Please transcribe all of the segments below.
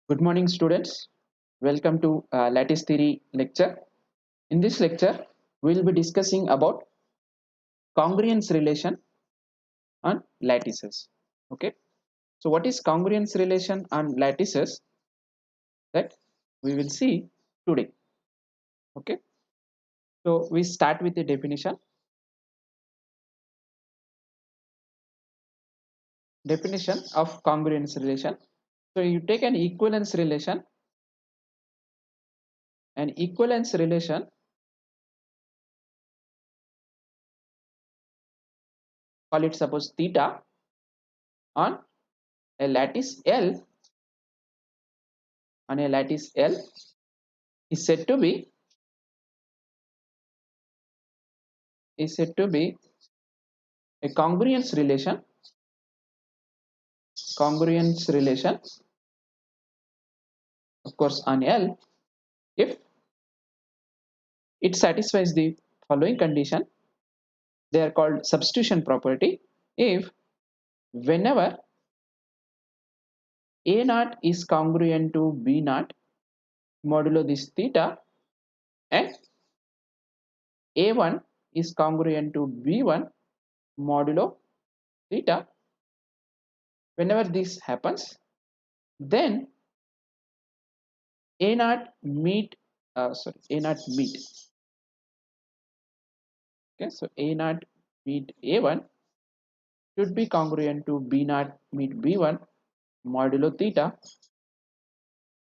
Good morning, students. Welcome to lattice theory lecture. In this lecture, we will be discussing about congruence relation on lattices. Okay. So, what is congruence relation on lattices? That we will see today. Okay. So, we start with the definition. Definition of congruence relation. So, you take an equivalence relation. An equivalence relation call it suppose theta on a lattice L is said to be is said to be a congruence relation of course on L if it satisfies the following condition. They are called substitution property. If whenever A naught is congruent to B naught modulo this theta and A1 is congruent to B1 modulo theta, whenever this happens, then A naught meet A naught meet. Okay, so A naught meet A1 should be congruent to B naught meet B1 modulo theta,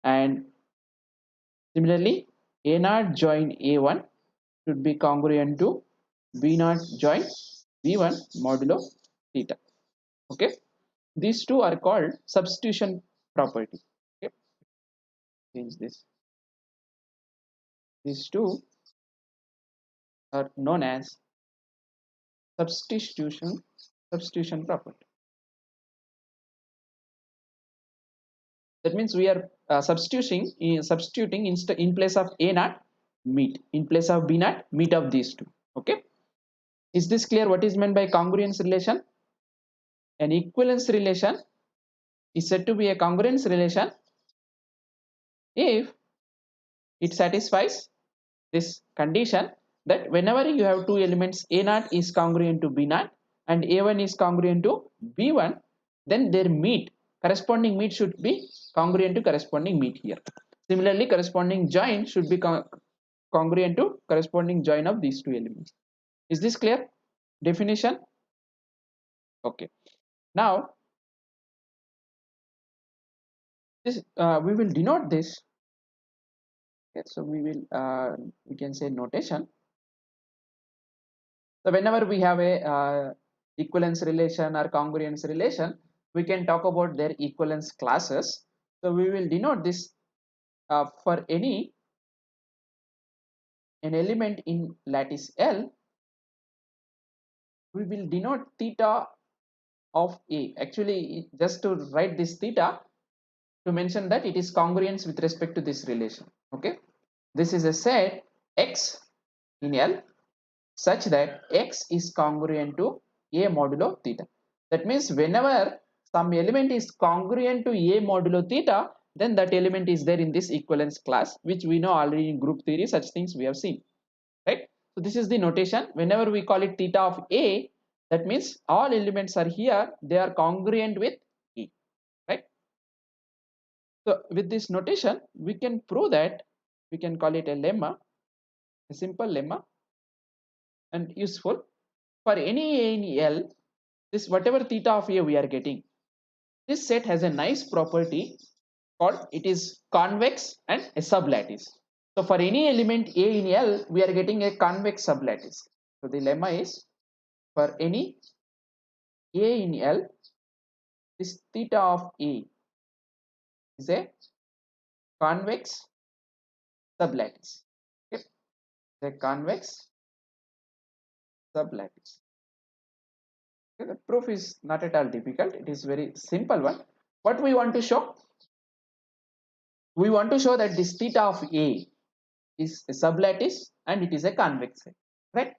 and similarly A naught join A1 should be congruent to B naught join B1 modulo theta. Okay, these two are called substitution property. Okay, change this. These two are known as substitution property. That means we are substituting in place of A naught meet, in place of B naught meet of these two. Okay, is this clear? What is meant by congruence relation? An equivalence relation is said to be a congruence relation if it satisfies this condition that whenever you have two elements A naught is congruent to B naught and A1 is congruent to B1, then their meet, corresponding meet should be congruent to corresponding meet here. Similarly, corresponding join should be congruent to corresponding join of these two elements. Is this clear? Definition? Okay. Now, this we will denote this. Okay, so we can say notation. So whenever we have a equivalence relation or congruence relation, we can talk about their equivalence classes. So we will denote this for an element in lattice L, we will denote theta of A. Actually, just to write this theta to mention that it is congruence with respect to this relation. Okay, this is a set X in L such that X is congruent to A modulo theta. That means whenever some element is congruent to A modulo theta, then that element is there in this equivalence class, which we know already in group theory. Such things we have seen, right? So this is the notation. Whenever we call it theta of A, that means all elements are here, they are congruent with E, right? So with this notation, we can prove that, we can call it a lemma, a simple lemma, and useful for any A in L. This whatever theta of A we are getting, this set has a nice property called it is convex and a sublattice. So for any element A in L, we are getting a convex sublattice. So the lemma is for any A in L, this theta of A is a convex sublattice. Okay, the convex sublattice. Okay, the proof is not at all difficult. It is very simple one. What we want to show? We want to show that this theta of A is a sublattice and it is a convex set, right?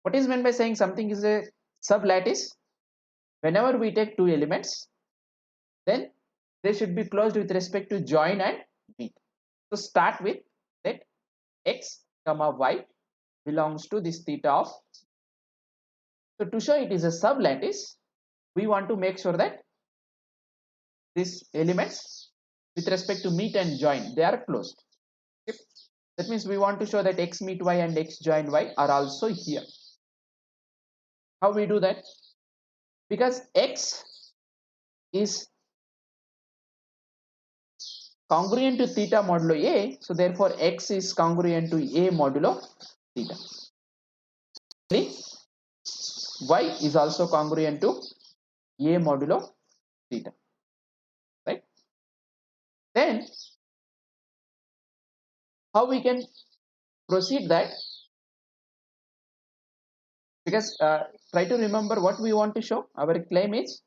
What is meant by saying something is a sublattice? Whenever we take two elements, then they should be closed with respect to join and meet. So start with let x comma y belongs to this theta of. So to show it is a sublattice, we want to make sure that these elements with respect to meet and join, they are closed. Okay. That means we want to show that x meet y and x join y are also here. How we do that? Because x is congruent to theta modulo a, so therefore x is congruent to a modulo theta. Y is also congruent to a modulo theta, right? Then how we can proceed that? Because try to remember what we want to show. Our claim is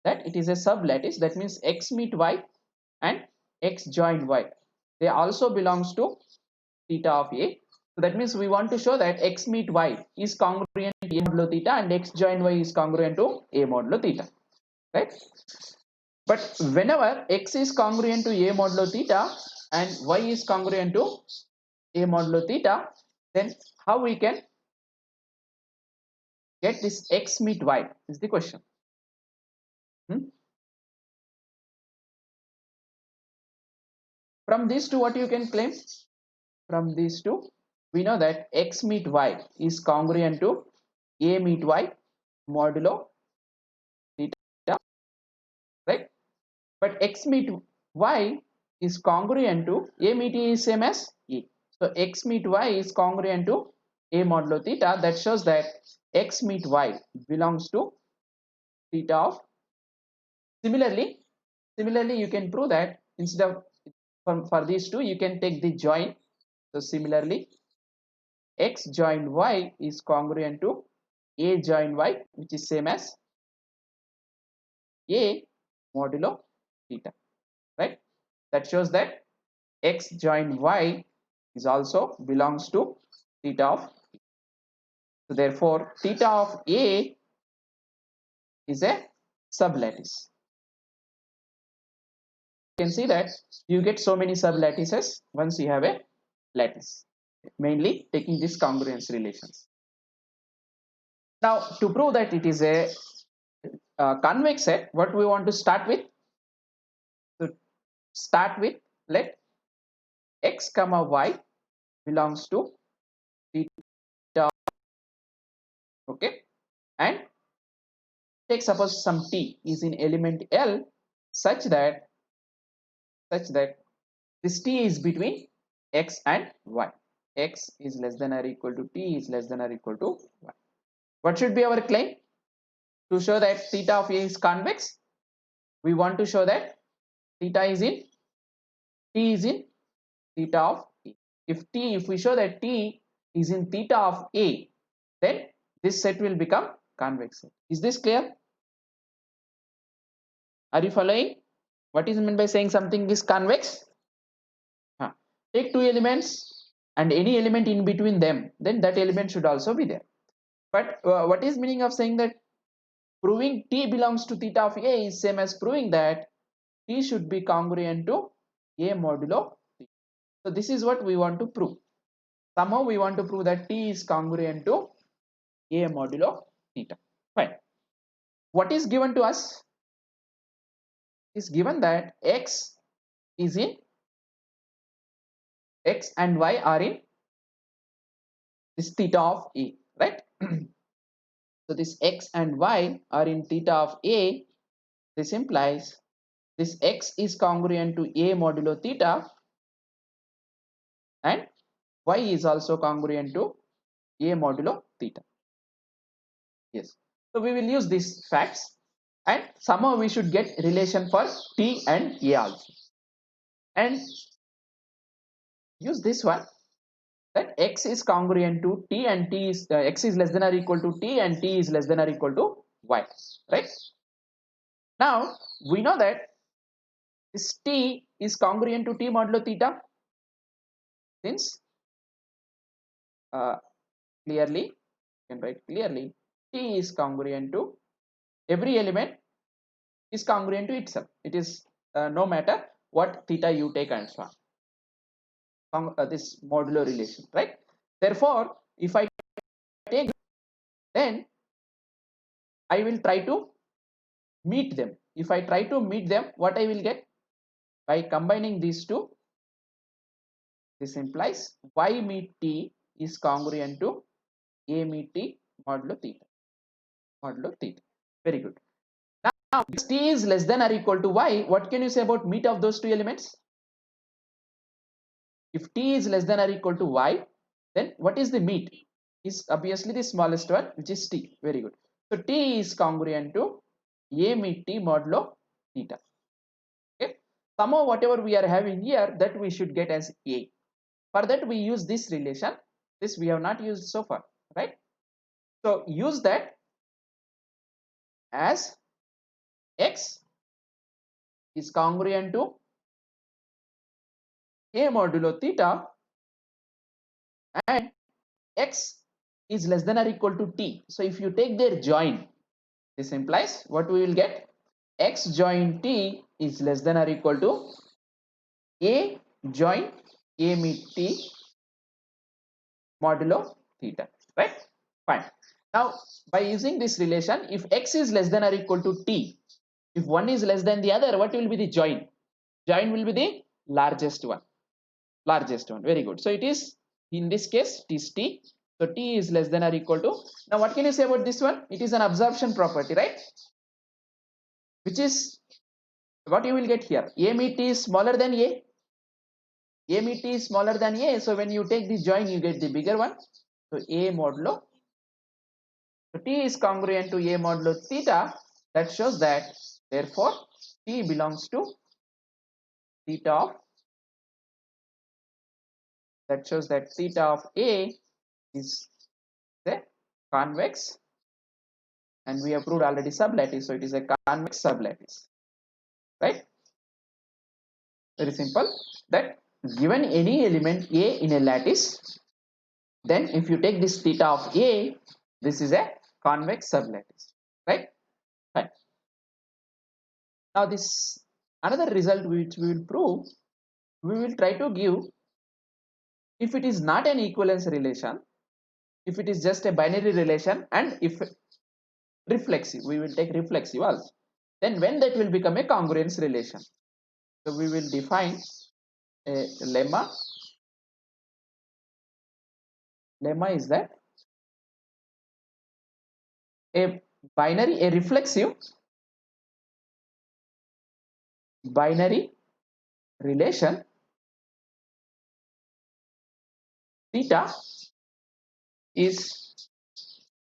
that it is a sublattice, that means x meet y and x join y, they also belongs to theta of a. So that means we want to show that x meet y is congruent to a modulo theta and x join y is congruent to a modulo theta, right? But whenever x is congruent to a modulo theta and y is congruent to a modulo theta, then how we can get this x meet y is the question. From these two, what you can claim? From these two, we know that x meet y is congruent to a meet y modulo theta, right? But x meet y is congruent to a meet e is same as e. So x meet y is congruent to a modulo theta. That shows that x meet y belongs to theta of. Similarly, you can prove that instead of for these two, you can take the join. So similarly, x join y is congruent to a join y, which is same as a modulo theta, right? That shows that x join y is also belongs to theta of. So therefore, theta of a is a sublattice. You can see that you get so many sublattices once you have a lattice, mainly taking these congruence relations. Now, to prove that it is a convex set, what we want to start with? To start with, let x comma y belongs to theta, okay, and take suppose some t is in element L such that this t is between x and y. X is less than or equal to t is less than or equal to y. What should be our claim? To show that theta of a is convex, we want to show that theta is in t is in theta of a. If we show that t is in theta of a, then this set will become convex set. Is this clear? Are you following? What is meant by saying something is convex? Take two elements and any element in between them, then that element should also be there. But what is meaning of saying that proving t belongs to theta of a is same as proving that t should be congruent to a modulo theta. So this is what we want to prove. Somehow we want to prove that t is congruent to a modulo theta. Fine. What is given to us? Is given that x is in x and y are in this theta of a, right? So this x and y are in theta of a. This implies this x is congruent to a modulo theta and y is also congruent to a modulo theta. Yes. So we will use these facts and somehow we should get relation for t and a also. And use this one, that x is congruent to t and t is x is less than or equal to t and t is less than or equal to y, right? Now we know that this t is congruent to t modulo theta, since clearly you can write clearly t is congruent to every element is congruent to itself. It is no matter what theta you take and so on. This modulo relation, right? Therefore, if I take, then I will try to meet them. If I try to meet them, what I will get? By combining these two, this implies y meet t is congruent to a meet t modulo theta. Modulo theta. Very good. Now, if t is less than or equal to y, what can you say about meet of those two elements? If t is less than or equal to y, then what is the meet? Is obviously the smallest one, which is t. Very good. So t is congruent to a meet t modulo theta. Okay. Somehow whatever we are having here, that we should get as a. For that we use this relation. This we have not used so far, right? So use that as x is congruent to a modulo theta and x is less than or equal to t. So if you take their join, this implies what we will get? X join t is less than or equal to a join a meet t modulo theta, right? Fine. Now by using this relation, if x is less than or equal to t, if one is less than the other, what will be the join? Join will be the largest one. Largest one. Very good. So it is, in this case, it is t. So t is less than or equal to. Now what can you say about this one? It is an absorption property, right? Which is what you will get here. A meet t is smaller than a. A meet t is smaller than a. So when you take the join, you get the bigger one. So a modulo. So t is congruent to a modulo theta. That shows that therefore t belongs to theta of, that shows that theta of a is the convex, and we have proved already sublattice, so it is a convex sublattice, right? Very simple. That given any element a in a lattice, then if you take this theta of a, this is a convex sublattice, right? Fine. Now this another result which we will prove, we will try to give, if it is not an equivalence relation, if it is just a binary relation, and if reflexive, we will take reflexive also, then when that will become a congruence relation. So we will define a lemma. Lemma is that a binary, a reflexive binary relation theta is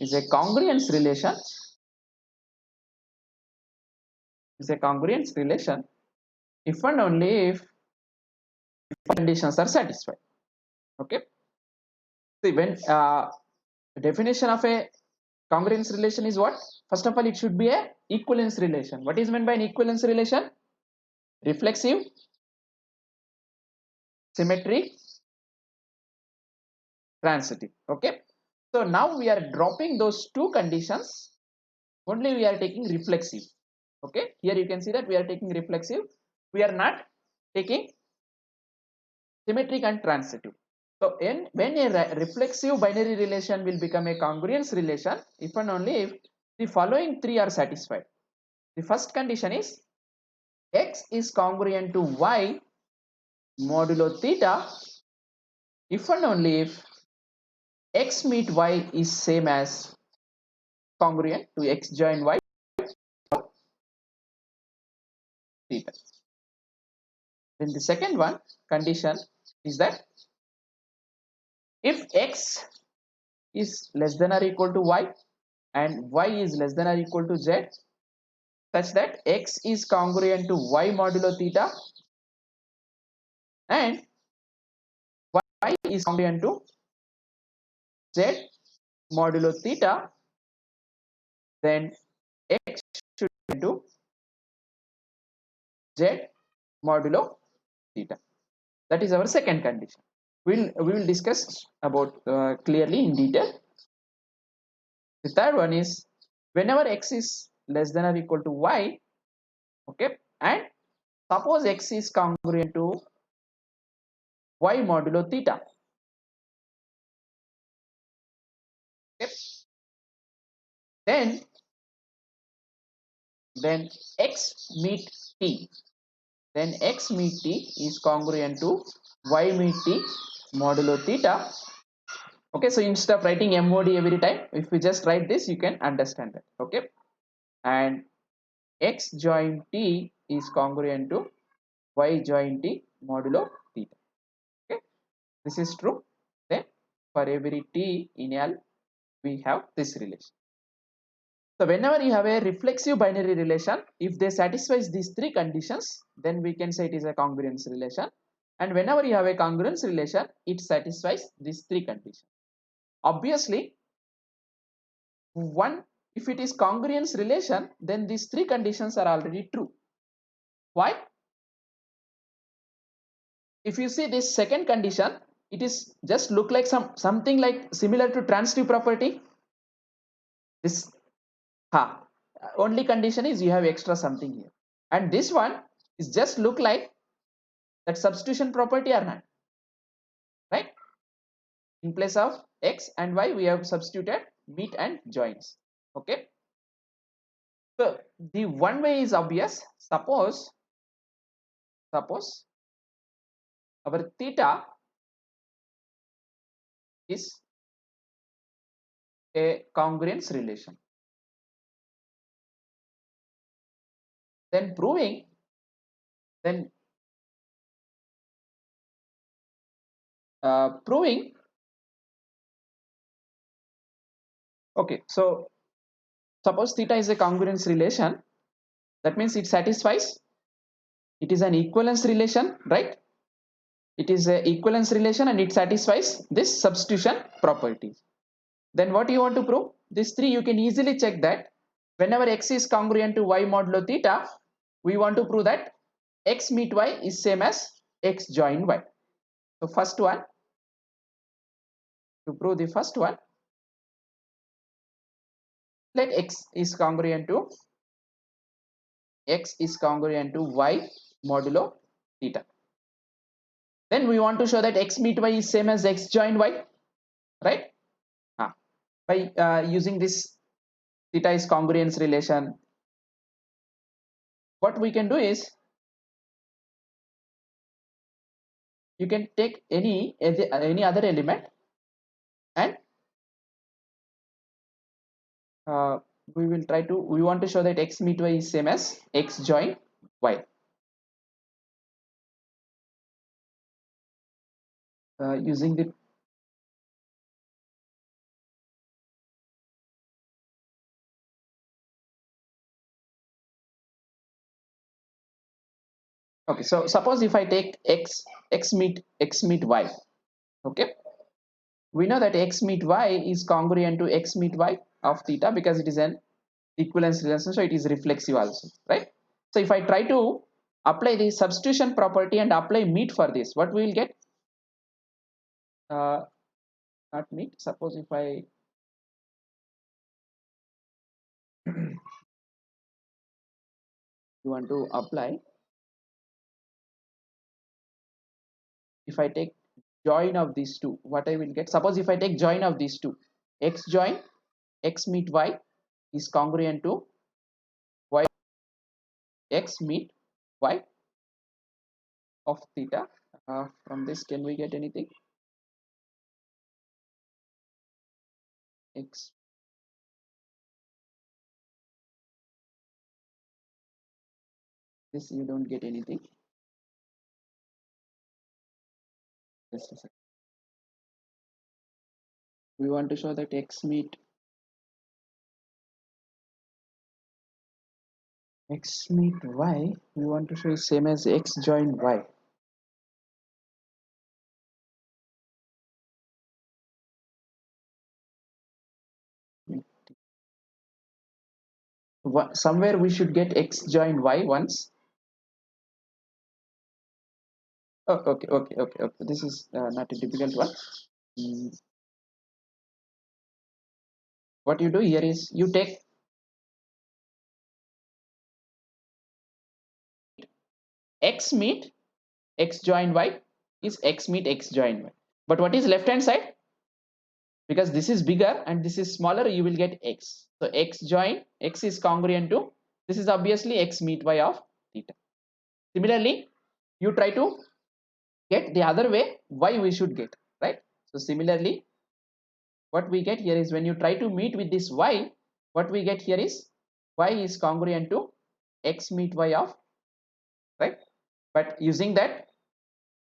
a congruence relation, is a congruence relation if and only if conditions are satisfied. Okay. See, when definition of a congruence relation is what? First of all, it should be a equivalence relation. What is meant by an equivalence relation? Reflexive, symmetry, transitive. Okay. So now we are dropping those two conditions. Only we are taking reflexive. Okay. Here you can see that we are taking reflexive. We are not taking symmetric and transitive. So when a reflexive binary relation will become a congruence relation if and only if the following three are satisfied. The first condition is x is congruent to y modulo theta if and only if x meet y is same as congruent to x join y theta. Then the second one condition is that if x is less than or equal to y and y is less than or equal to z, such that x is congruent to y modulo theta and y is congruent to z modulo theta, then x should be to z modulo theta. That is our second condition. We will discuss about clearly in detail. The third one is whenever x is less than or equal to y, Okay, and suppose x is congruent to y modulo theta. Okay, then x meet t, then x meet t is congruent to y meet t modulo theta. Okay, so instead of writing mod every time, if we just write this, you can understand that. Okay, and x join t is congruent to y join t modulo theta. Okay, this is true. Then for every t in L, we have this relation. So whenever you have a reflexive binary relation, if they satisfies these three conditions, then we can say it is a congruence relation. And whenever you have a congruence relation, it satisfies these three conditions. Obviously, one, if it is congruence relation, then these three conditions are already true. Why? If you see this second condition, it is just look like something like similar to transitive property. This only condition is you have extra something here, and this one is just look like that substitution property or not, right? In place of x and y, we have substituted meet and joins. Okay, so the one way is obvious. Suppose our theta is a congruence relation, then then proving. Okay, so suppose theta is a congruence relation, that means it satisfies, it is an equivalence relation, right? It is a equivalence relation and it satisfies this substitution property. Then what you want to prove? This three you can easily check that whenever x is congruent to y modulo theta, we want to prove that x meet y is same as x join y. So first one, to prove the first one, let x is congruent to y modulo theta. Then we want to show that x meet y is same as x join y, right? By using this theta is congruence relation, what we can do is you can take any other element and uh, we want to show that x meet y is same as x join y, using the okay. So suppose if I take x meet y, okay, we know that x meet y is congruent to x meet y of theta because it is an equivalence relation, so it is reflexive also, right? So if I try to apply the substitution property and apply meet for this, what we will get? uh, Not meet. Suppose if I you want to apply, if I take join of these two, what I will get? Suppose if I take join of these two, x join x meet y is congruent to y x meet y of theta. From this, can we get anything? X, this you don't get anything. Just a second. We want to show that x meet y. We want to show is same as x join y. Somewhere we should get x join y once. Oh, okay. This is not a difficult one. Mm, what you do here is you take x meet x join y is x meet x join y. But what is left hand side? Because this is bigger and this is smaller, you will get x. So x join x is congruent to, this is obviously x meet y of theta. Similarly, you try to get the other way, y we should get, right? So similarly, what we get here is when you try to meet with this y, what we get here is y is congruent to x meet y of, right? But using that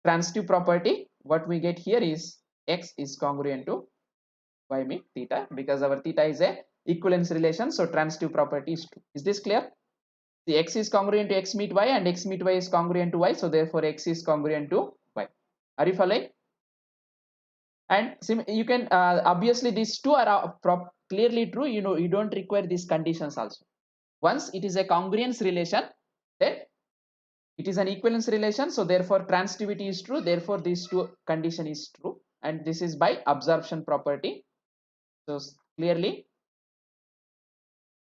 transitive property, what we get here is x is congruent to y meet theta, because our theta is a equivalence relation, so transitive property is true. Is this clear? The x is congruent to x meet y and x meet y is congruent to y, so therefore x is congruent to y. Are you following? And you can obviously these two are clearly true, you know, you don't require these conditions also. Once it is a congruence relation, then it is an equivalence relation, so therefore transitivity is true, therefore these two condition is true, and this is by absorption property. So clearly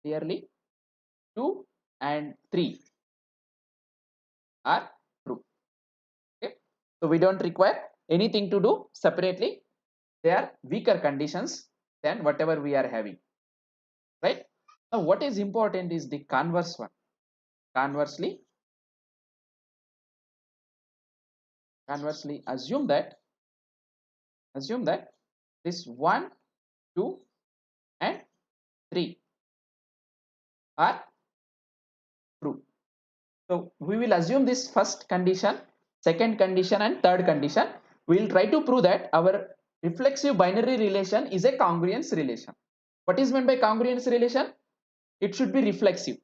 2 and 3 are true. Okay, so we don't require anything to do separately, they are weaker conditions than whatever we are having, right? Now what is important is the converse one. Conversely assume that this 1, 2 and 3 are true. So we will assume this first condition, second condition and third condition. We will try to prove that our reflexive binary relation is a congruence relation. What is meant by congruence relation? It should be reflexive.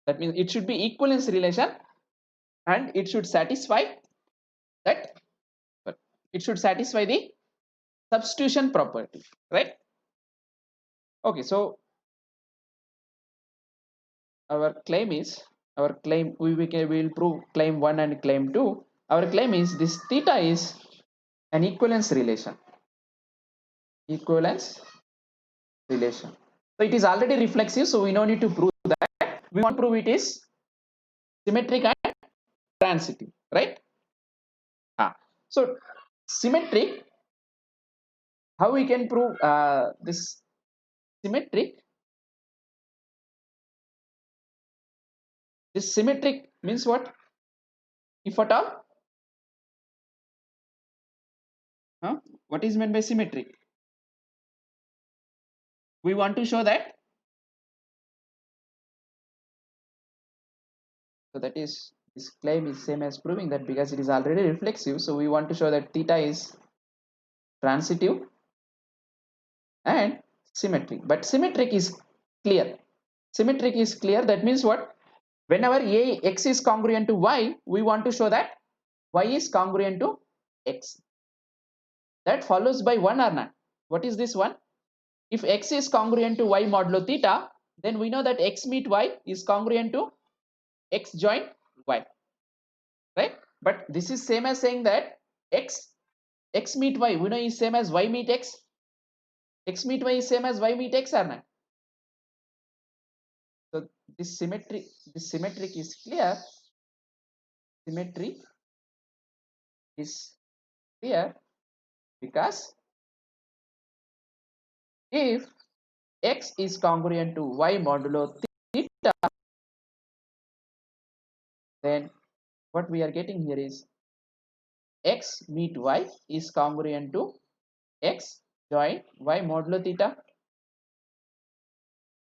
That means it should be equivalence relation and it should satisfy that, it should satisfy the substitution property, right? Okay, so our claim is, we will prove claim 1 and claim 2. Our claim is this theta is an equivalence relation. So it is already reflexive, so we no need to prove that. We want to prove it is symmetric and transitive, right? So symmetric, how we can prove this symmetric? This symmetric means what? If at all, what is meant by symmetric? We want to show that, so that is, this claim is same as proving that because it is already reflexive, so we want to show that theta is transitive and symmetric. But symmetric is clear. Symmetric is clear, that means what? Whenever x is congruent to y, we want to show that y is congruent to x. That follows by one or not? What is this one? If x is congruent to y modulo theta, then we know that x meet y is congruent to x join y, right? But this is same as saying that x meet y, we know, is same as y meet x. X meet y is same as y meet x or not? So this symmetric is clear. Symmetry is clear because if x is congruent to y modulo theta, then what we are getting here is x meet y is congruent to x join y modulo theta.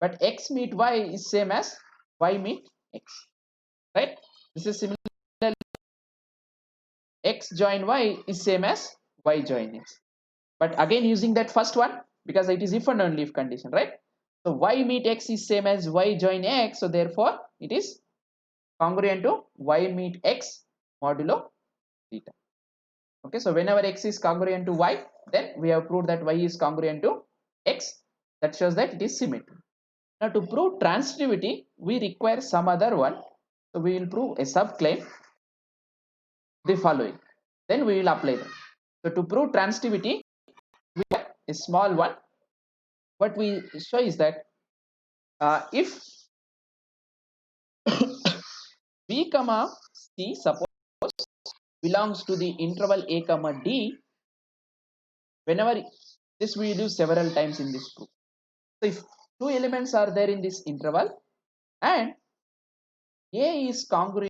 But x meet y is same as y meet x, right? This is similar. X join y is same as y join x. But again using that first one, because it is if and only if condition, right? So y meet x is same as y join x, so therefore it is congruent to y meet x modulo theta. Okay, so whenever x is congruent to y, then we have proved that y is congruent to x. That shows that it is symmetric. Now to prove transitivity, we require some other one. So we will prove a subclaim, the following. Then we will apply them. So to prove transitivity, we have a small one. What we show is that if b comma C suppose belongs to the interval a comma d, whenever this we do several times in this proof. So if two elements are there in this interval and A is congruent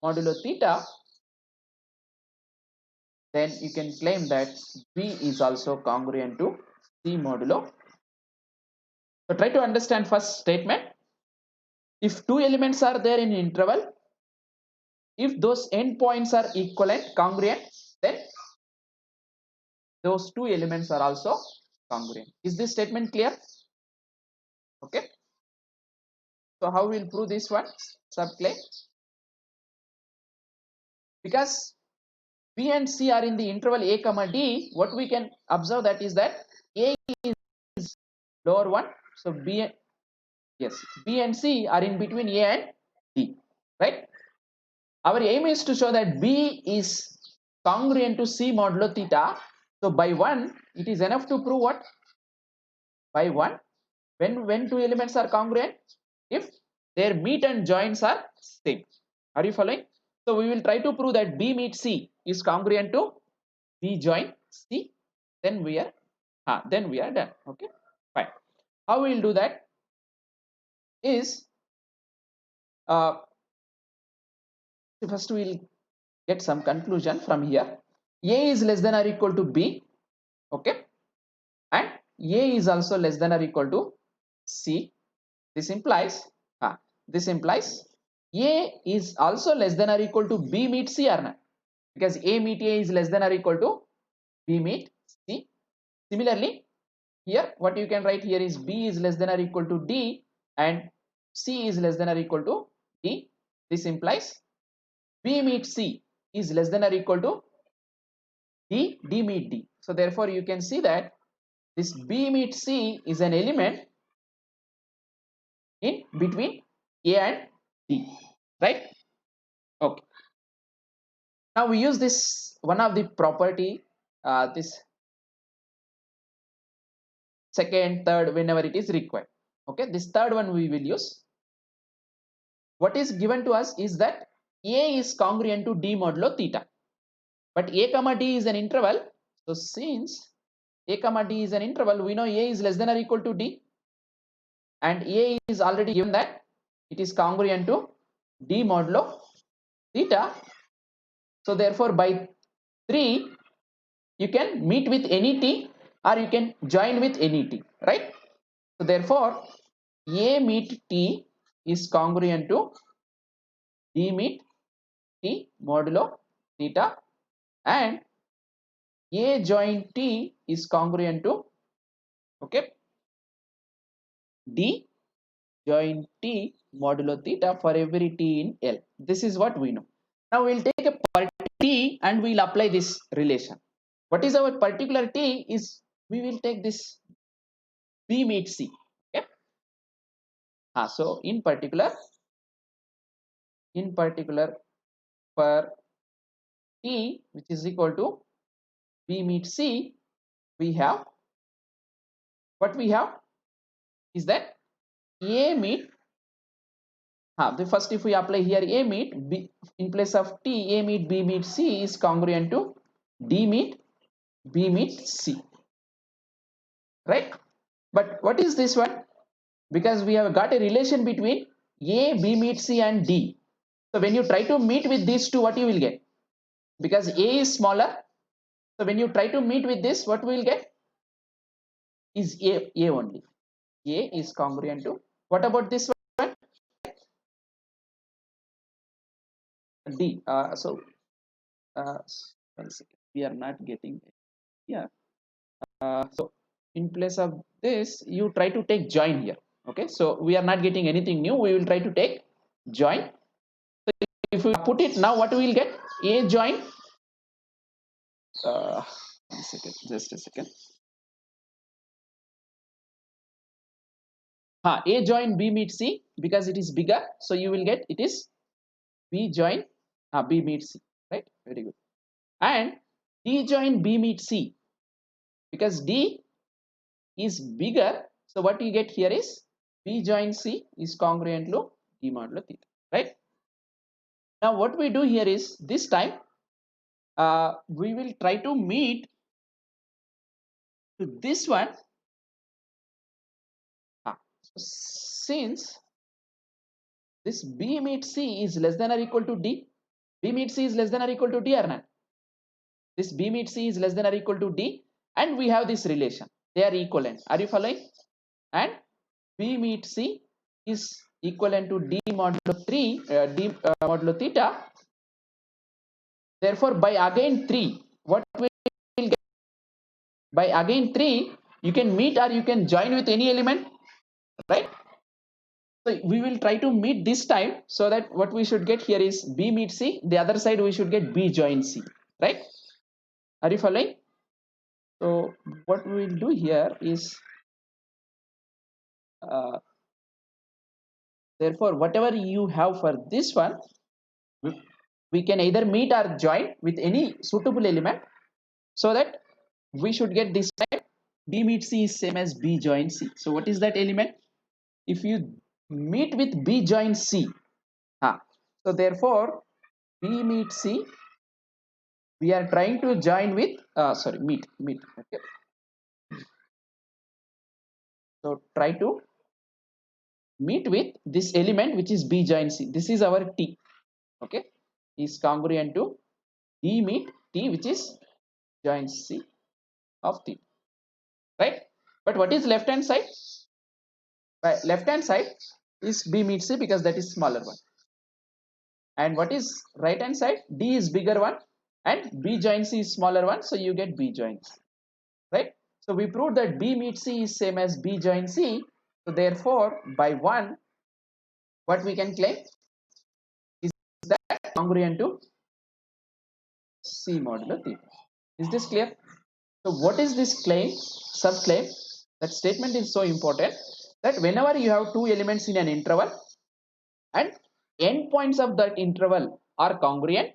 modulo theta, then you can claim that B is also congruent to C modulo. So try to understand first statement. If two elements are there in interval, if those endpoints are equivalent, congruent, then those two elements are also congruent. Is this statement clear? Okay. So how we'll prove this one? Subclaim. Because B and C are in the interval a comma d, what we can observe that is that A is lower one, so B, yes, B and C are in between A and D, right? Our aim is to show that B is congruent to C modulo theta. So by 1, it is enough to prove what? By 1, when two elements are congruent, if their meet and joins are same. Are you following? So we will try to prove that B meet C is congruent to B join C. Then we are done. Okay, fine. How we will do that is first we will get some conclusion from here. A is less than or equal to B, okay, and A is also less than or equal to C. This implies A is also less than or equal to B meet C or not, because A meet A is less than or equal to B meet C. Similarly, here what you can write here is B is less than or equal to D and C is less than or equal to D. This implies B meet C is less than or equal to D meet D. So therefore you can see that this B meet C is an element in between A and D, right? Okay. Now we use this one of the property, this second, third, whenever it is required. Okay, this third one we will use. What is given to us is that A is congruent to D modulo theta, but A comma D is an interval. So since A comma D is an interval, we know A is less than or equal to D, and A is already given that it is congruent to D modulo theta. So therefore by 3 you can meet with any T or you can join with any T, right? So therefore A meet T is congruent to D meet T modulo theta, and A join T is congruent to, okay, D join T modulo theta for every T in L. This is what we know. Now we'll take a particular T and we'll apply this relation. What is our particular T is we will take this B meet C. Okay. So in particular for T which is equal to B meet C, we have what we have is that A meet, the first if we apply here A meet B in place of T, A meet B meet C is congruent to D meet B meet C, right? But what is this one? Because we have got a relation between A, B meet C and D. So when you try to meet with these two, what you will get? Because A is smaller, so when you try to meet with this, what we will get is A only. A is congruent to, what about this one? D. One second, we are not getting it. Yeah. So in place of this, you try to take join here. Okay, so we are not getting anything new. We will try to take join. So if we put it now, what we will get? A join. One second, just a second. A join B meet C, because it is bigger, so you will get it is B join B meet C, right? Very good. And D join B meet C, because D is bigger, so what you get here is B join C is congruent to D modulo theta, right? Now what we do here is this time we will try to meet to this one. Since this B meet C is less than or equal to D, B meet C is less than or equal to D or not? This B meet C is less than or equal to D, and we have this relation. They are equivalent. Are you following? And B meet C is equivalent to D modulo 3, D modulo theta. Therefore, by again 3, what we will get? By again 3, you can meet or you can join with any element, right? So we will try to meet this time, so that what we should get here is B meet C. The other side we should get B join C, right? Are you following? So what we will do here is, therefore whatever you have for this one, we can either meet or join with any suitable element, so that we should get this time B meet C is same as B join C. So what is that element? If you meet with B join C, so therefore B meet C, we are trying to join with meet, okay. So try to meet with this element which is B join C. This is our T, okay, is congruent to B meet T, which is join C of T, right? But what is left hand side? By left hand side is B meet C, because that is smaller one. And what is right hand side? D is bigger one and B join C is smaller one, so you get B join C, right? So we proved that B meet C is same as B join C. So therefore by 1, what we can claim is that congruent to C modulo theta. Is this clear? So what is this claim, subclaim? That statement is so important, that whenever you have two elements in an interval and endpoints of that interval are congruent,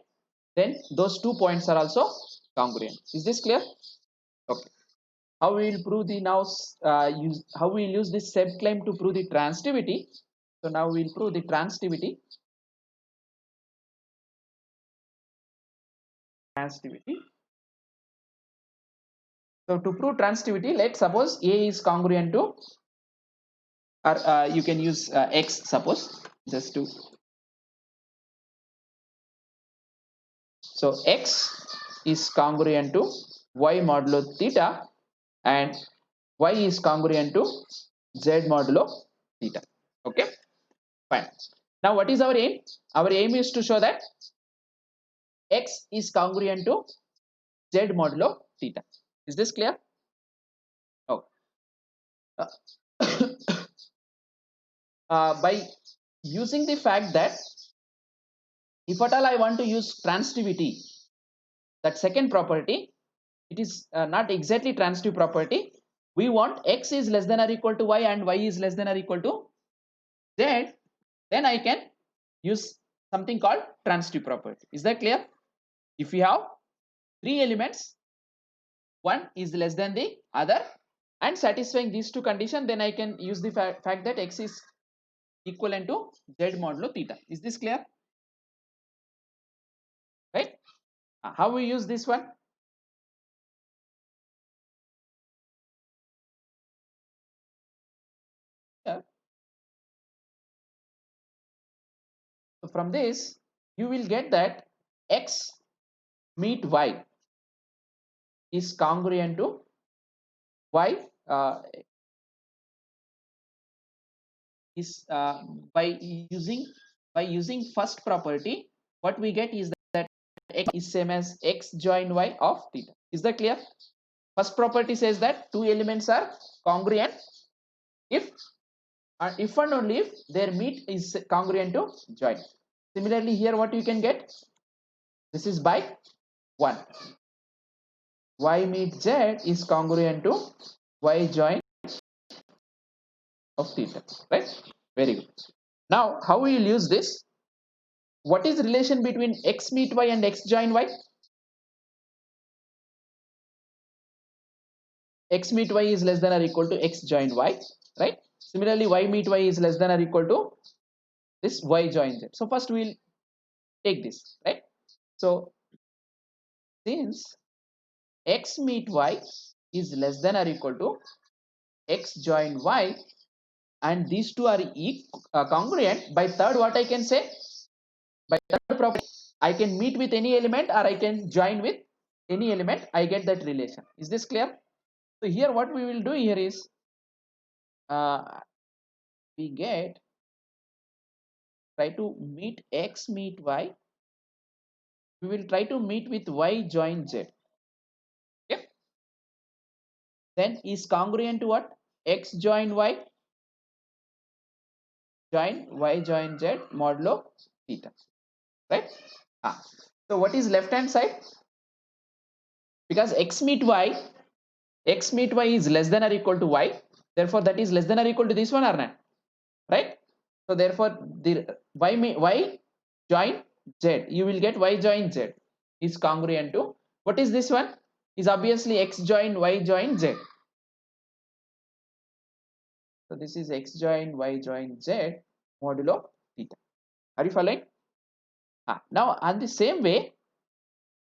then those 2 points are also congruent. Is this clear? Okay. How we will prove the now how we will use this subclaim to prove the transitivity? So now we will prove the transitivity. So to prove transitivity, let's suppose A is congruent to, or you can use X, suppose, just to. So X is congruent to Y modulo theta, and Y is congruent to Z modulo theta. Okay, fine. Now what is our aim? Our aim is to show that X is congruent to Z modulo theta. Is this clear? Oh. By using the fact that if at all I want to use transitivity, that second property, it is not exactly transitive property. We want X is less than or equal to Y and Y is less than or equal to Z, then I can use something called transitive property. Is that clear? If we have 3 elements, one is less than the other, and satisfying these 2 conditions, then I can use the fact that X is equivalent to Z modulo theta. Is this clear? Right? How we use this one? Yeah. So from this, you will get that X meet Y is congruent to Y is by using first property, what we get is that X is same as X join Y of theta. Is that clear? First property says that 2 elements are congruent if and only if their meet is congruent to join. Similarly here what you can get, this is by 1, Y meet Z is congruent to Y join of theta, right? Very good. Now how we will use this? What is the relation between X meet Y and X join Y? X meet Y is less than or equal to X join Y, right? Similarly Y meet Y is less than or equal to this Y join Z. So first we will take this, right? So since x meet y is less than or equal to x join y, and these two are congruent, by third what I can say, by third property, I can meet with any element or I can join with any element, I get that relation. Is this clear? So here what we will do here is we get, try to meet x meet y, we will try to meet with y join z. Okay, then is congruent to what, x join y join y join z modulo theta, right? So what is left hand side? Because x meet y is less than or equal to y, therefore that is less than or equal to this one or not, right? So therefore the y join z, you will get y join z is congruent to, what is this one, is obviously x join y join z. So this is x join y join z modulo theta. Are you following? Now on the same way,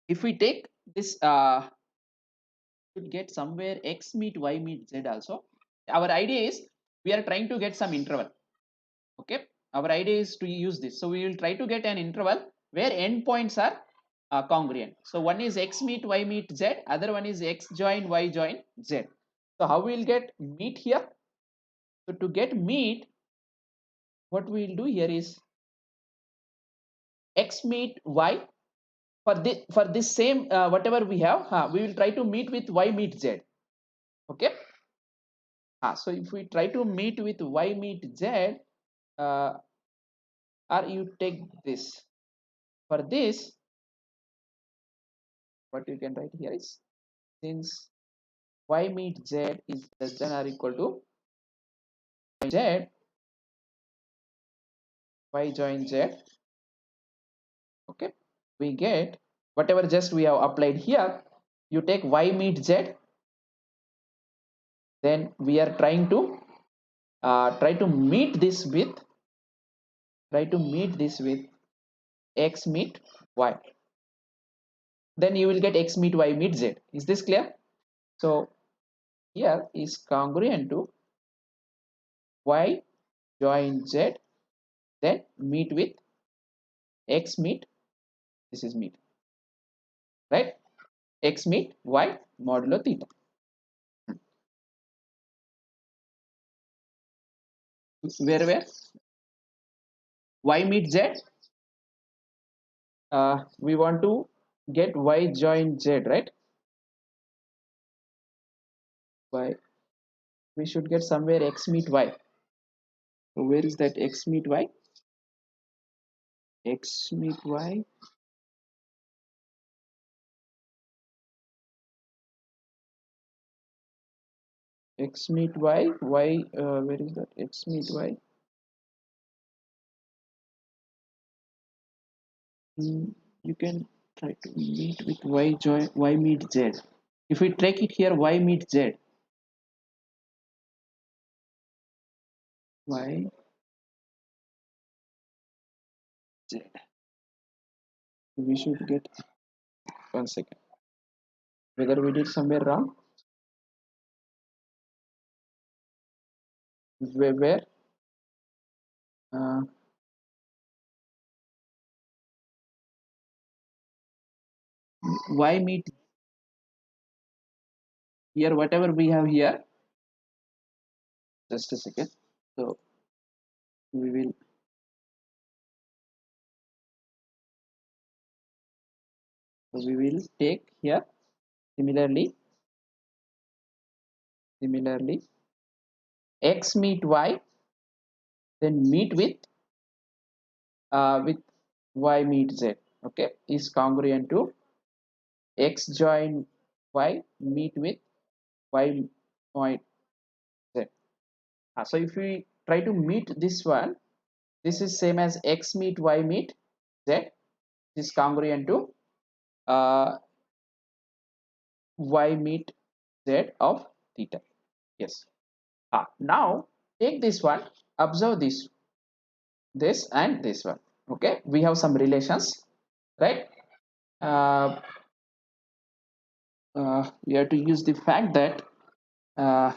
if we take this, should get somewhere x meet y meet z also. Our idea is we are trying to get some interval. Okay, our idea is to use this, so we will try to get an interval where endpoints are congruent. So one is x meet y meet z, other one is x join y join z. So how we will get meet here? So to get meet, what we will do here is x meet y, for this same whatever we have, we will try to meet with y meet z. Okay, so if we try to meet with y meet z, uh, or you take this, for this what you can write here is, since y meet z is less than or equal to z, y join z, okay, we get whatever just we have applied here. You take y meet z, then we are trying to try to meet this with, x meet y, then you will get x meet y meet z. Is this clear? So here is congruent to y join z, then meet with x meet, this is meet, right, x meet y modulo theta. Where y meet z, we want to get y join z, right? Y, we should get somewhere x meet y. So where is that x meet y? X meet y, x meet y, where is that x meet y? You can try to meet with y join y meet z. If we take it here y meet z, y z, we should get, 1 second, whether we did somewhere wrong, where uh, y meet, here whatever we have here, just a second. So we will, take here, similarly x meet y, then meet with y meet z, okay, is congruent to x join y meet with y point z. So if we try to meet this one, this is same as x meet y meet z, is congruent to uh, y meet z of theta. Yes. Now take this one, observe this and this one. Okay, we have some relations, right? uh, we have to use the fact that uh,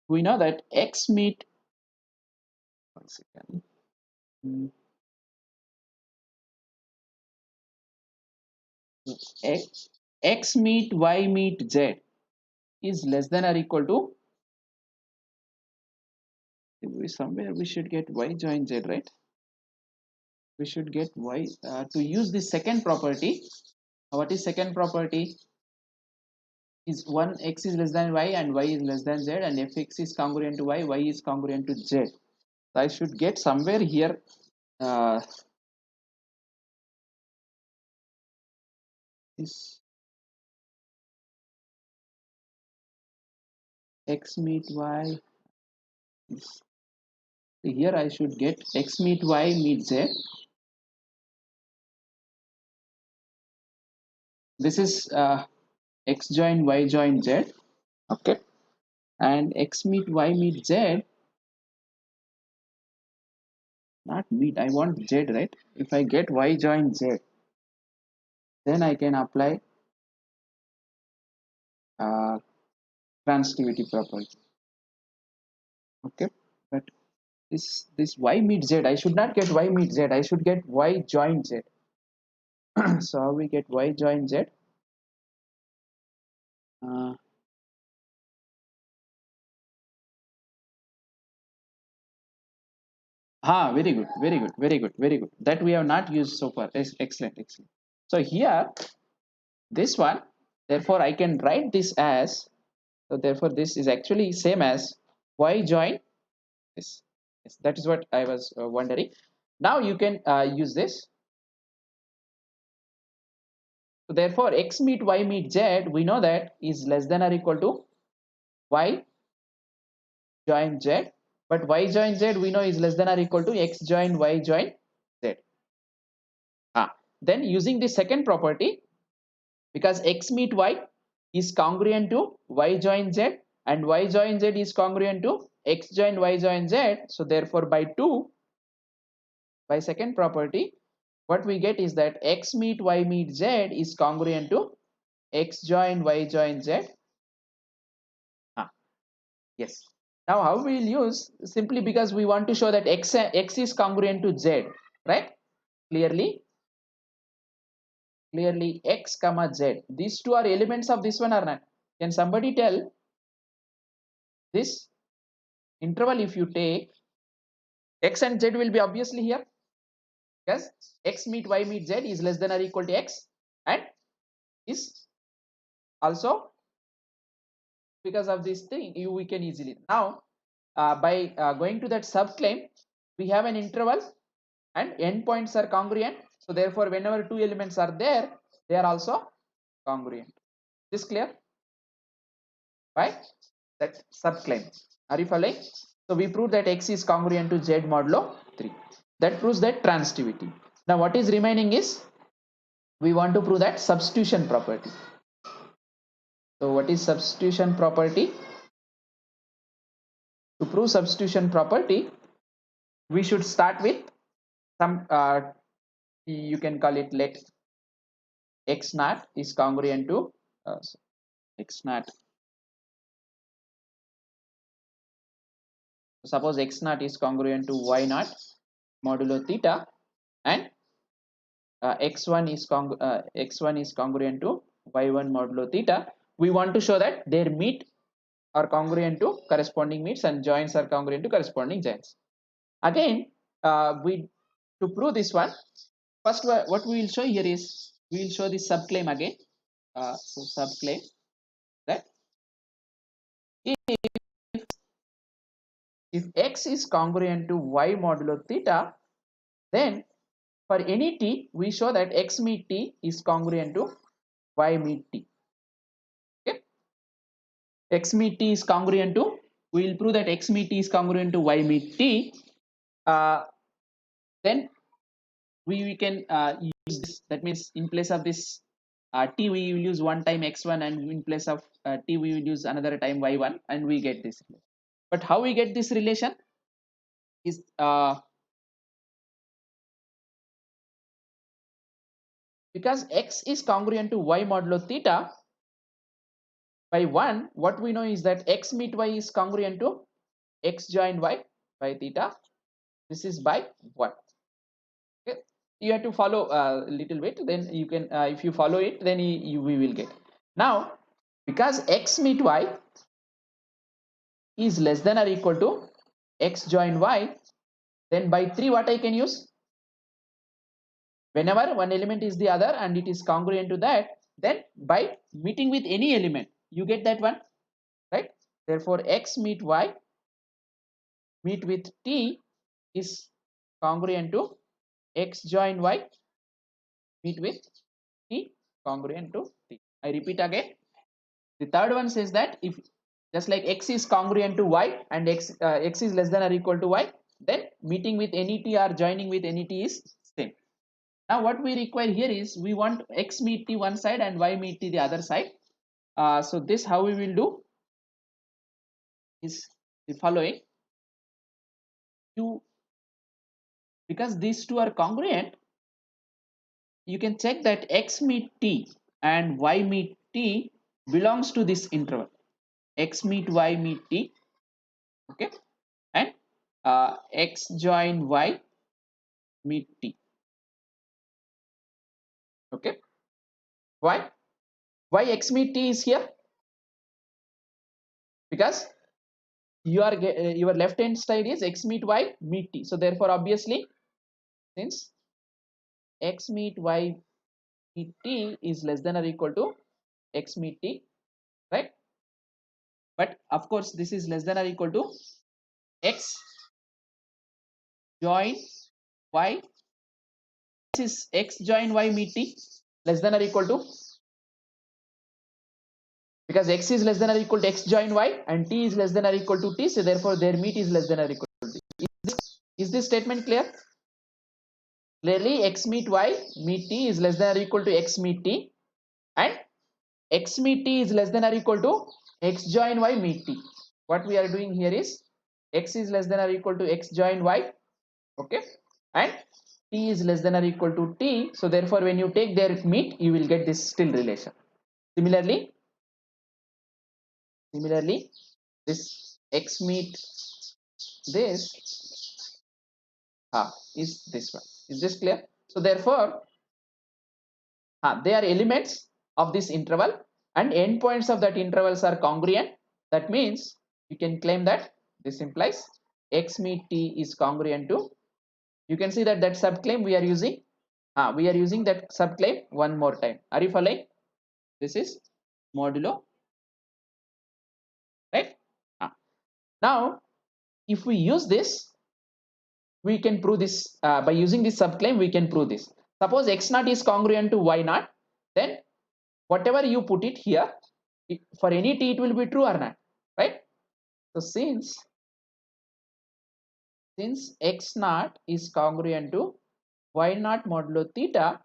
we know that x meet, one second. Mm, x, x meet y meet z is less than or equal to, somewhere we should get y join z, right? We should get y to use the second property. What is second property? Is one, x is less than y and y is less than z, and if x is congruent to y, y is congruent to z. So I should get somewhere here uh, is x meet y is, here I should get x meet y meet z. This is x join y join z. Okay, and x meet y meet z, not meet, I want z, right? If I get y join z, then I can apply uh, transitivity property. Okay, but this y meet z, I should not get y meet z, I should get y join z. So how we get y join z? uh, Very good, very good, very good, very good. That we have not used so far. Excellent, excellent. So here, this one, therefore I can write this as, so therefore this is actually same as y join this. Yes, that is what I was wondering. Now you can use this. So therefore x meet y meet z, we know that is less than or equal to y join z, but y join z we know is less than or equal to x join y join z. Then using the second property, because x meet y is congruent to y join z and y join z is congruent to x join y join z, so therefore by 2, by second property, what we get is that x meet y meet z is congruent to x join y join z. ah, yes. Now how we will use, simply because we want to show that x is congruent to z, right? Clearly x comma z, these two are elements of this one or not? Can somebody tell? This interval, if you take, x and z will be obviously here, because x meet y meet z is less than or equal to x, and is also, because of this thing we can easily now by going to that subclaim, we have an interval and endpoints are congruent, so therefore whenever two elements are there, they are also congruent. This clear? Right, that subclaim. Are you following? So we prove that x is congruent to z modulo 3. That proves that transitivity. Now what is remaining is, we want to prove that substitution property. So what is substitution property? To prove substitution property, we should start with some you can call it, let x naught is congruent to x naught. Suppose x naught is congruent to y naught modulo theta, and x1 is congruent to y1 modulo theta. We want to show that their meet are congruent to corresponding meets and joins are congruent to corresponding joins. Again, we to prove this one, first what we will show here is, we will show this subclaim again. So subclaim that if x is congruent to y modulo theta, then for any t we show that x meet t is congruent to y meet t. Okay, x meet t is congruent to, we will prove that x meet t is congruent to y meet t. Then we can use this, that means in place of this t we will use one time x1, and in place of t we will use another time y1, and we get this. But how we get this relation is because x is congruent to y modulo theta by 1, what we know is that x meet y is congruent to x join y by theta. This is by 1. Okay, you have to follow a little bit, then you can if you follow it, then we will get. Now because x meet y is less than or equal to x join y, then by 3 what I can use, whenever one element is the other and it is congruent to that, then by meeting with any element you get that one, right? Therefore x meet y meet with t is congruent to x join y meet with t congruent to t. I repeat again. The third one says that if just like x is congruent to y and x is less than or equal to y, then meeting with any t or joining with any t is same. Now what we require here is we want x meet t one side and y meet t the other side. So this how we will do is the following. You, because these two are congruent, you can check that x meet t and y meet t belongs to this interval. X meet y meet t, okay, and x join y meet t, okay. Why x meet t is here? Because your left hand side is x meet y meet t, so therefore obviously since x meet y meet t is less than or equal to x meet t, right? But of course this is less than or equal to x join y. This is x join y meet t less than or equal to, because x is less than or equal to x join y and t is less than or equal to t, so therefore their meet is less than or equal to t. Is this statement clear? Clearly x meet y meet t is less than or equal to x meet t, and x meet t is less than or equal to x join y meet t. What we are doing here is x is less than or equal to x join y, okay, and t is less than or equal to t, so therefore when you take their meet you will get this still relation. Similarly this x meet this is this one. Is this clear? So therefore they are elements of this interval and endpoints of that intervals are congruent. That means you can claim that this implies x meet t is congruent to, you can see that that subclaim we are using that subclaim one more time. Are you following? This is modulo, right? Now if we use this, we can prove this by using this subclaim. We can prove this. Suppose x naught is congruent to y naught, then whatever you put it here, for any t it will be true or not, right? So since x naught is congruent to y naught modulo theta,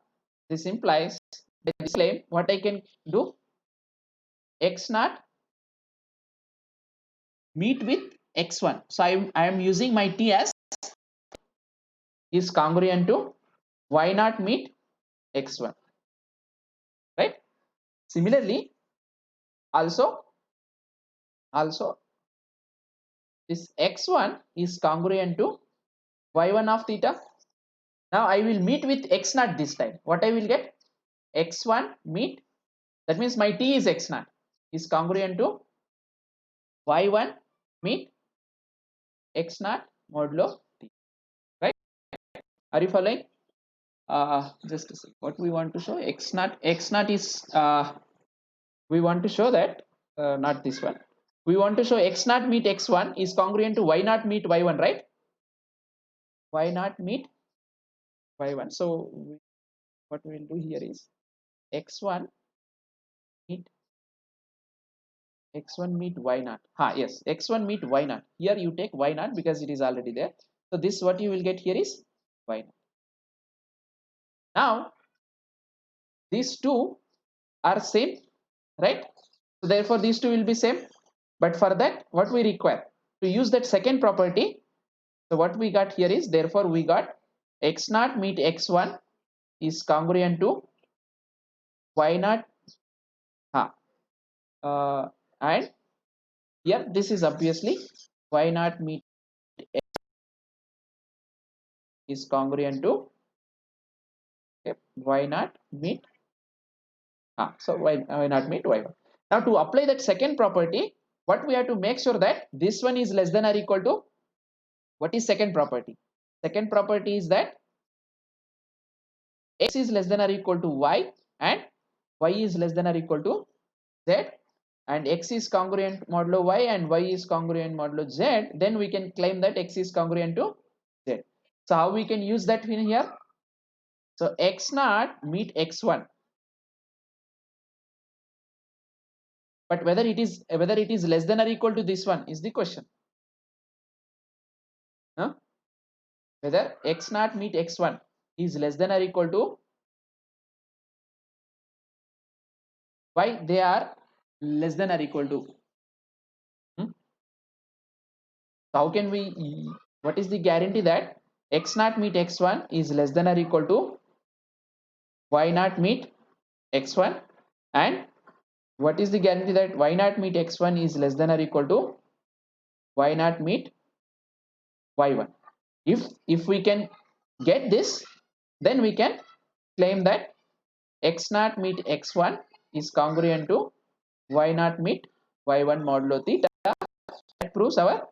this implies this claim what I can do, x naught meet with x1. So I am using my t as is congruent to y naught meet x1, right? Similarly also this x1 is congruent to y1 of theta. Now I will meet with x naught this time. What I will get? X1 meet, that means my t is x naught is congruent to y1 meet x naught modulo t, right? Are you following? Just a sec. What we want to show, x naught is we want to show that not this one. We want to show x naught meet x1 is congruent to y naught meet y1, right? Y naught meet y1. So what we will do here is x1 meet y naught. Yes, x1 meet y naught. Here you take y naught because it is already there. So this what you will get here is y naught. Now these two are same, right? So therefore these two will be same. But for that what we require? to use that second property, so what we got here is, therefore we got x naught meet x1 is congruent to y naught, and here this is obviously y naught meet x is congruent to, okay, y naught meet, so y naught meet y1. Now to apply that second property, what we have to make sure that this one is less than or equal to, what is second property? Second property is that x is less than or equal to y and y is less than or equal to z, and x is congruent modulo y and y is congruent modulo z, then we can claim that x is congruent to z. So how we can use that in here? So x naught meet x1, but whether it is less than or equal to this one is the question. Huh? Whether x naught meet x1 is less than or equal to, why they are less than or equal to. Hmm? So how can we, what is the guarantee that x naught meet x1 is less than or equal to y naught meet x1, and what is the guarantee that y naught meet x1 is less than or equal to y naught meet y1? If we can get this, then we can claim that x naught meet x1 is congruent to y naught meet y1 modulo theta. That proves our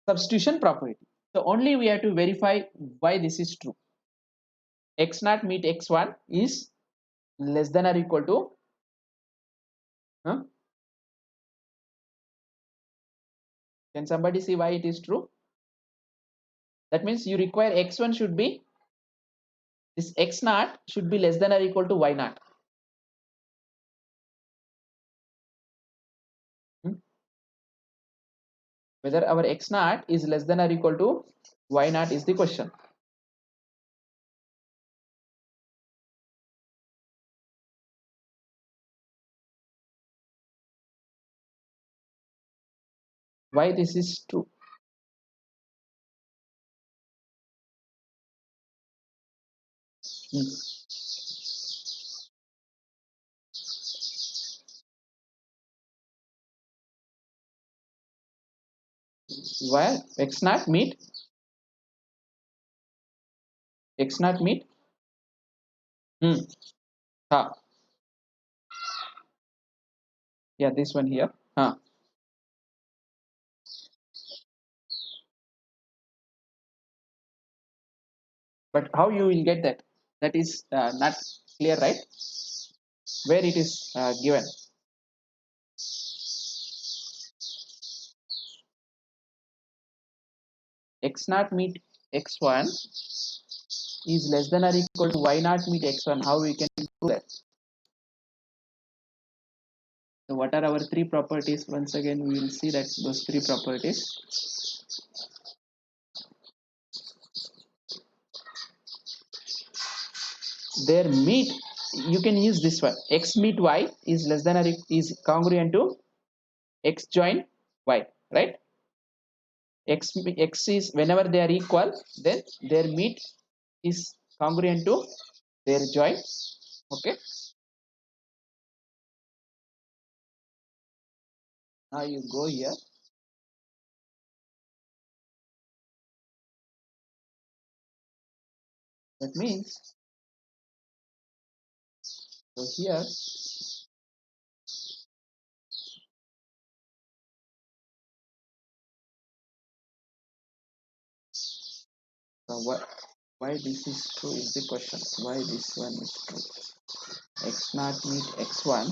substitution property. So only we have to verify why this is true. X naught meet x1 is less than or equal to, can somebody see why it is true? That means you require x1 should be, this x naught should be less than or equal to y naught. Whether our x naught is less than or equal to y naught is the question. Why this is true? Why x naught meet x naught meet ha, yeah, this one here, but how you will get that? That is not clear, right? Where it is given? X naught meet x1 is less than or equal to y naught meet x1. How we can do that? So what are our three properties? Once again, we will see that those three properties. Their meet, you can use this one. X meet y is less than or is congruent to x join y, right? X is, whenever they are equal, then their meet is congruent to their join. Okay. Now you go here. That means, so here, so why this is true is the question. Why this one is true? X naught meet x1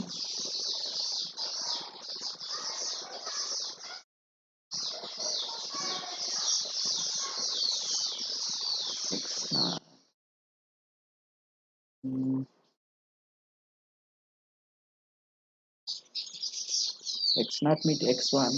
x naught x naught meet x1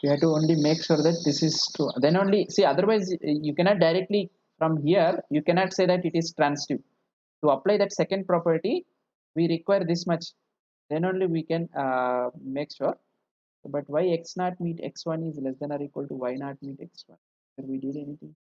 You have to only make sure that this is true, then only see, otherwise you cannot directly from here you cannot say that it is transitive. To apply that second property we require this much, then only we can make sure. But why x naught meet x1 is less than or equal to y naught meet x1? Did we did anything?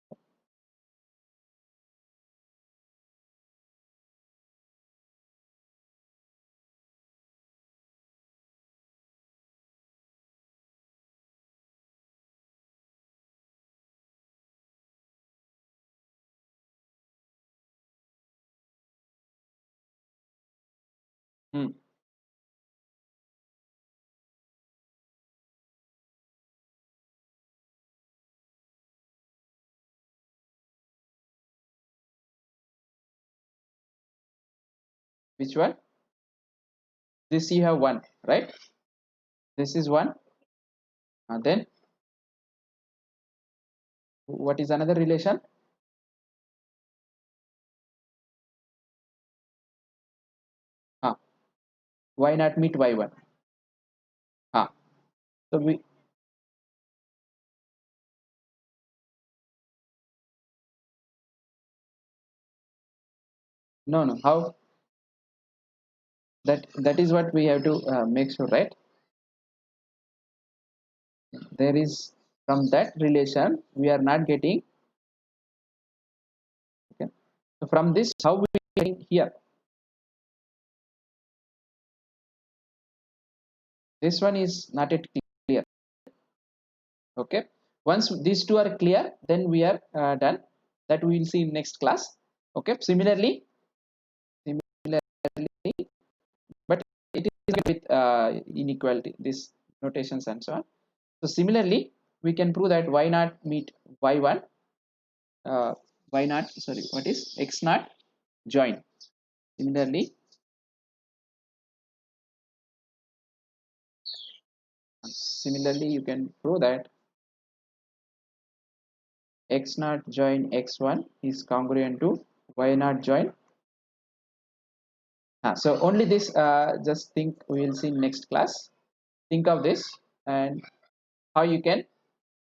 Hmm. Which one? This you have one, right? This is one. Then what is another relation? Ah, y not meet y1. Ah, so we no how that is what we have to make sure, right? There is from that relation we are not getting. Okay, so from this how we getting here, this one is not yet clear. Okay, once these two are clear then we are done. That we will see in next class. Okay, similarly, but it is with inequality this notations and so on. So similarly we can prove that y naught meet y1, uh, y naught, sorry, what is x naught join. Similarly you can prove that x naught join x1 is congruent to y naught join. So only this, just think, we will see next class. Think of this and how you can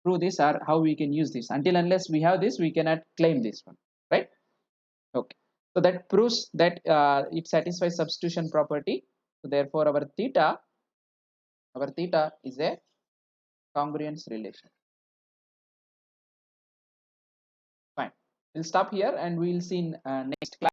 prove this or how we can use this. Until unless we have this we cannot claim this one, right? Okay, so that proves that it satisfies substitution property. So therefore our theta is a congruence relation. Fine, we'll stop here and we'll see in next class.